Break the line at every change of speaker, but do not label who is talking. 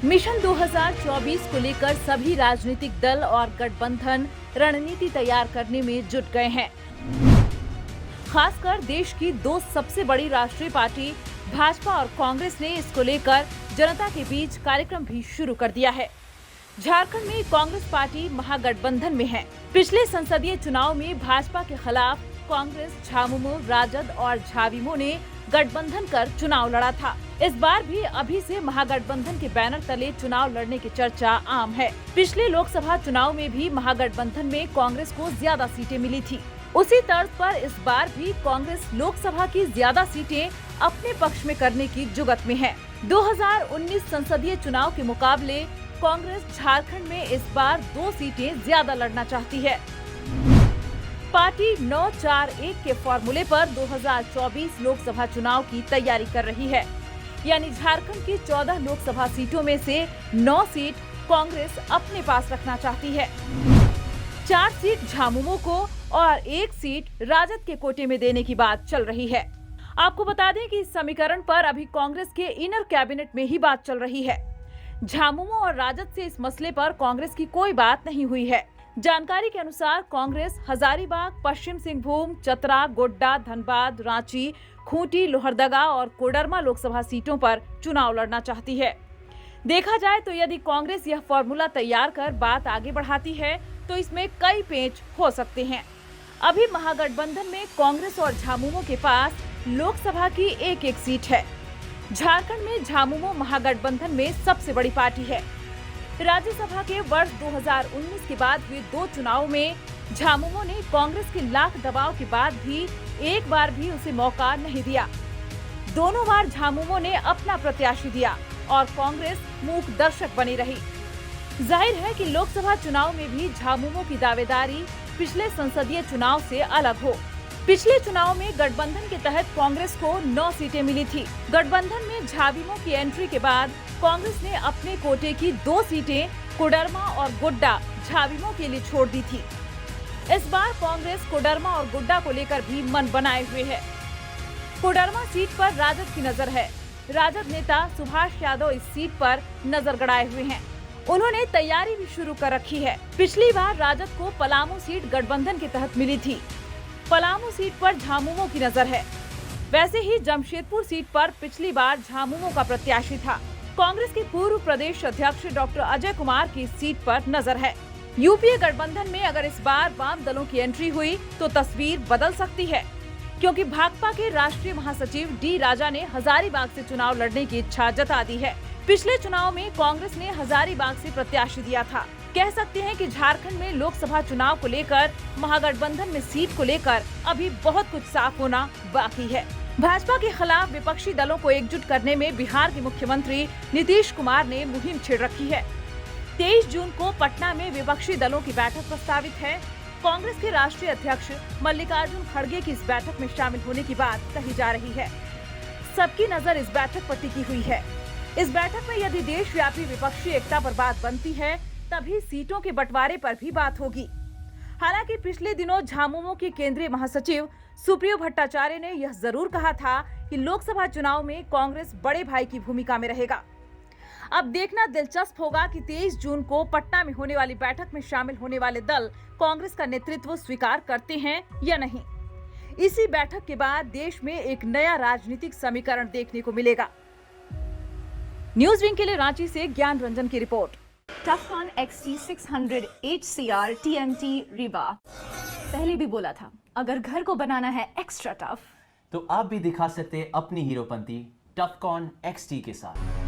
Mission 2024 को लेकर सभी राजनीतिक दल और गठबंधन रणनीति तैयार करने में जुट गए हैं। खासकर देश की दो सबसे बड़ी राष्ट्रीय पार्टी भाजपा और कांग्रेस ने इसको लेकर जनता के बीच कार्यक्रम भी शुरू कर दिया है। झारखंड में कांग्रेस पार्टी महागठबंधन में है। पिछले संसदीय चुनाव में भाजपा के खिलाफ कांग्रेस, झामुमो, राजद और झाविमो ने गठबंधन कर चुनाव लड़ा था। इस बार भी अभी से महागठबंधन के बैनर तले चुनाव लड़ने की चर्चा आम है। पिछले लोकसभा चुनाव में भी महागठबंधन में कांग्रेस को ज्यादा सीटें मिली थी। उसी तर्ज पर इस बार भी कांग्रेस लोकसभा की ज्यादा सीटें अपने पक्ष में करने की जुगत में है। 2019 संसदीय चुनाव के मुकाबले कांग्रेस झारखंड में इस बार 2 सीटें ज्यादा लड़ना चाहती है। पार्टी 9-4-1 के फॉर्मूले पर 2024 लोकसभा चुनाव की तैयारी कर रही है। यानी झारखंड की 14 लोकसभा सीटों में से 9 सीट कांग्रेस अपने पास रखना चाहती है। 4 सीट झामुमो को और 1 सीट राजद के कोटे में देने की बात चल रही है। आपको बता दें कि इस समीकरण पर अभी कांग्रेस के इनर कैबिनेट में ही बात चल रही है। झामुमो और राजद से इस मसले पर कांग्रेस की कोई बात नहीं हुई है। जानकारी के अनुसार कांग्रेस हजारीबाग, पश्चिम सिंहभूम, चतरा, गोड्डा, धनबाद, रांची, खूंटी, लोहरदगा और कोडरमा लोकसभा सीटों पर चुनाव लड़ना चाहती है। देखा जाए तो यदि कांग्रेस यह फॉर्मूला तैयार कर बात आगे बढ़ाती है तो इसमें कई पेंच हो सकते हैं। अभी महागठबंधन में कांग्रेस और झामुमो के पास लोकसभा की एक सीट है। झारखंड में झामुमो महागठबंधन में सबसे बड़ी पार्टी है। राज्यसभा के वर्ष 2019 के बाद हुए 2 चुनावों में झामुमो ने कांग्रेस के लाख दबाव के बाद भी एक बार भी उसे मौका नहीं दिया। दोनों बार झामुमो ने अपना प्रत्याशी दिया और कांग्रेस मूक दर्शक बनी रही। जाहिर है कि लोकसभा चुनाव में भी झामुमो की दावेदारी पिछले संसदीय चुनाव से अलग हो। पिछले चुनाव में गठबंधन के तहत कांग्रेस को 9 सीटें मिली थी। गठबंधन में झाविमो की एंट्री के बाद कांग्रेस ने अपने कोटे की 2 सीटें कोडरमा और गोड्डा झाविमो के लिए छोड़ दी थी। इस बार कांग्रेस कोडरमा और गोड्डा को लेकर भी मन बनाए हुए है। कोडरमा सीट पर राजद की नजर है। राजद नेता सुभाष यादव इस सीट पर नजर गड़ाए हुए हैं। उन्होंने तैयारी भी शुरू कर रखी है। पिछली बार राजद को पलामू सीट गठबंधन के तहत मिली थी। पलामू सीट पर झामुमो की नजर है। वैसे ही जमशेदपुर सीट पर पिछली बार झामुमो का प्रत्याशी था। कांग्रेस के पूर्व प्रदेश अध्यक्ष डॉक्टर अजय कुमार की सीट पर नजर है। यूपीए गठबंधन में अगर इस बार वाम दलों की एंट्री हुई तो तस्वीर बदल सकती है, क्योंकि भाकपा के राष्ट्रीय महासचिव डी राजा ने हजारीबाग से चुनाव लड़ने की इच्छा जता दी है। पिछले चुनाव में कांग्रेस ने हजारीबाग से प्रत्याशी दिया था। कह सकते हैं कि झारखंड में लोकसभा चुनाव को लेकर महागठबंधन में सीट को लेकर अभी बहुत कुछ साफ होना बाकी है। भाजपा के खिलाफ विपक्षी दलों को एकजुट करने में बिहार के मुख्यमंत्री नीतीश कुमार ने मुहिम छेड़ रखी है। 23 जून को पटना में विपक्षी दलों की बैठक प्रस्तावित है। कांग्रेस के राष्ट्रीय अध्यक्ष मल्लिकार्जुन खड़गे की इस बैठक में शामिल होने की बात कही जा रही है। सबकी नजर इस बैठक पर टिकी हुई है। इस बैठक में यदि देशव्यापी विपक्षी एकता पर बात बनती है तभी सीटों के बंटवारे पर भी बात होगी। हालांकि पिछले दिनों झामुमो के केंद्रीय महासचिव सुप्रियो भट्टाचार्य ने यह जरूर कहा था कि लोकसभा चुनाव में कांग्रेस बड़े भाई की भूमिका में रहेगा। अब देखना दिलचस्प होगा कि 23 जून को पटना में होने वाली बैठक में शामिल होने वाले दल कांग्रेस का नेतृत्व स्वीकार करते हैं या नहीं। इसी बैठक के बाद देश में एक नया राजनीतिक समीकरण देखने को मिलेगा। न्यूज विंग के लिए रांची से ज्ञान रंजन की report.
टफकॉन XT600 HCR TMT Riba. पहले भी बोला था, अगर घर को बनाना है एक्स्ट्रा टफ
तो आप भी दिखा सकते हैं अपनी हीरोपंती टफकॉन XT के साथ।